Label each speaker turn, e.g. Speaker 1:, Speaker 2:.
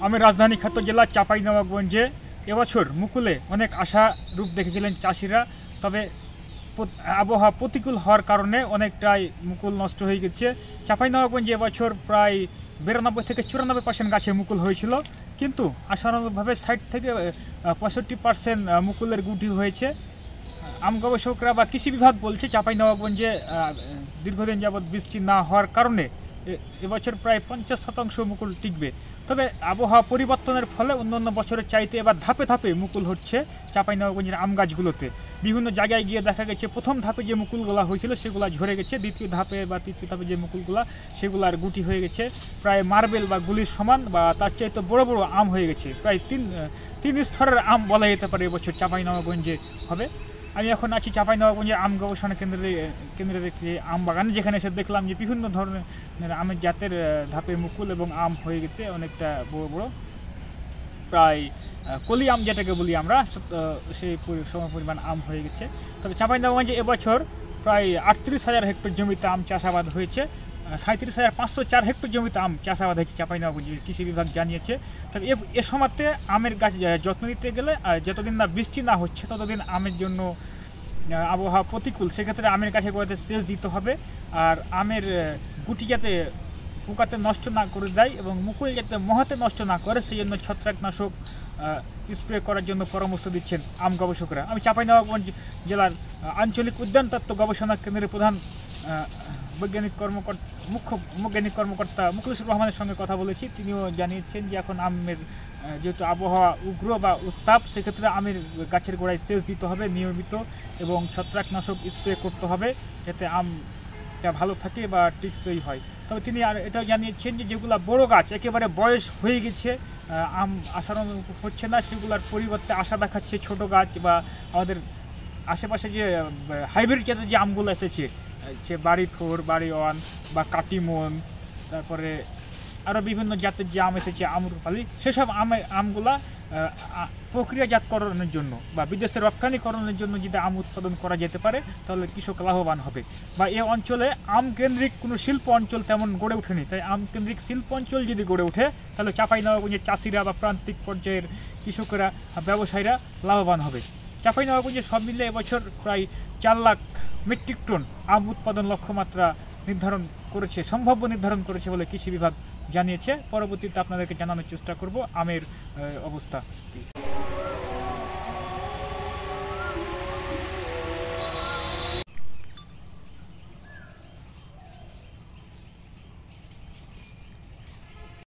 Speaker 1: আমের রাজধানী খ্যাত জেলা চাঁপাইনবাবগঞ্জে এবছর মুকুলে অনেক আশা রূপ দেখেছিলেন চাষিরা, তবে আবহাওয়া প্রতিকূল হওয়ার কারণে অনেকটাই মুকুল নষ্ট হয়ে গেছে। চাঁপাইনবাবগঞ্জে এবছর প্রায় 92 থেকে 94% গাছে মুকুল হয়েছিল, কিন্তু আশানুরূপভাবে 60 থেকে 65% মুকুলের গুটি হয়েছে। আম গবেষকরা বা কৃষি বিভাগ বলছে চাঁপাইনবাবগঞ্জে দীর্ঘদিন যাবৎ বৃষ্টি না হওয়ার কারণে এবছর প্রায় 50% মুকুল টিকবে। তবে আবহাওয়া পরিবর্তনের ফলে অন্যান্য বছরের চাইতে এবার ধাপে ধাপে মুকুল হচ্ছে চাঁপাইনবাবগঞ্জের আম গাছগুলোতে। বিভিন্ন জায়গায় গিয়ে দেখা গেছে প্রথম ধাপে যে মুকুলগুলো হয়েছিল সেগুলো ঝরে গেছে, দ্বিতীয় ধাপে বা তৃতীয় ধাপে যে মুকুলগুলো সেগুলোর গুটি হয়ে গেছে প্রায় মার্বেল বা গুলির সমান বা তার চাইতে বড় বড় আম হয়ে গেছে। প্রায় তিন স্তরের আম বলা যেতে পারে এবছর চাঁপাইনবাবগঞ্জে হবে। আমি এখন আছি চাঁপাইনবাবগঞ্জের আম গবেষণা কেন্দ্রের একটি আম বাগানে, যেখানে এসে দেখলাম যে বিভিন্ন ধরনের আমের জাতের ধাপে মুকুল এবং আম হয়ে গেছে অনেকটা বড় বড়, প্রায় কলি আম যেটাকে বলি আমরা, সেই সমপরিমাণ আম হয়ে গেছে। তবে চাঁপাইনবাবগঞ্জে এবছর প্রায় 38,000 হেক্টর জমিতে আম চাষাবাদ হয়েছে, 37,504 হেক্টর জমিতে আম চাষাবাদ হয়েছে চাঁপাইনবাবগঞ্জে, কৃষি বিভাগ জানিয়েছে। তবে এ সময়তে আমের গাছ যত্ন নিতে গেলে যতদিন না বৃষ্টি না হচ্ছে ততদিন আমের জন্য আবহাওয়া প্রতিকূল, সেক্ষেত্রে আমের গাছে গোড়াতে সেচ দিতে হবে। আর আমের গুটি যাতে পোকাতে নষ্ট না করে দেয় এবং মুকুল যাতে মহাতে নষ্ট না করে সেই জন্য ছত্রাকনাশক স্প্রে করার জন্য পরামর্শ দিচ্ছেন আম গবেষকরা। আমি চাঁপাইনবাবগঞ্জ জেলার আঞ্চলিক উদ্যান তত্ত্ব গবেষণা কেন্দ্রের প্রধান মুখ্য বৈজ্ঞানিক কর্মকর্তা মুখলিসুর রহমানের সঙ্গে কথা বলেছি। তিনিও জানিয়েছেন যে এখন আমের যেহেতু আবহাওয়া উগ্র বা উত্তাপ, সেক্ষেত্রে আমের গাছের গোড়ায় সেচ দিতে হবে নিয়মিত এবং ছত্রাকনাশক স্প্রে করতে হবে যাতে আমটা ভালো থাকে বা টিকসই হয়। তবে তিনি আর এটাও জানিয়েছেন যে যেগুলো বড় গাছ একেবারে বয়স হয়ে গেছে, আম আসানো হচ্ছে না, সেগুলোর পরিবর্তে আশা দেখাচ্ছে ছোট গাছ বা আমাদের আশেপাশে যে হাইব্রিড জাতের যে আমগুলো এসেছে, যে বাড়ি 4, বাড়ি 1 বা কাটিমন, তারপরে আরও বিভিন্ন জাতের যে আম এসেছে আমরুপালি, সেসব আমগুলা প্রক্রিয়াজাতকরণের জন্য বা বিদেশে রপ্তানিকরণের জন্য যদি আম উৎপাদন করা যেতে পারে তাহলে কৃষক লাভবান হবে। বা এই অঞ্চলে আম কেন্দ্রিক কোনো শিল্প অঞ্চল তেমন গড়ে ওঠেনি, তাই আম কেন্দ্রিক শিল্প অঞ্চল যদি গড়ে ওঠে তাহলে চাঁপাইনবাবগঞ্জের চাষিরা বা প্রান্তিক পর্যায়ের কৃষকেরা ব্যবসায়ীরা লাভবান হবে। চাঁপাইনবাবগঞ্জে সব মিলে এবছর প্রায় 4 লাখ মেট্রিক টন আম উৎপাদন লক্ষ্যমাত্রা সম্ভাব্য নির্ধারণ করেছে বলে কৃষি বিভাগ জানিয়েছে। পরবর্তীতে আপনাদেরকে জানানোর চেষ্টা করব আমের অবস্থা।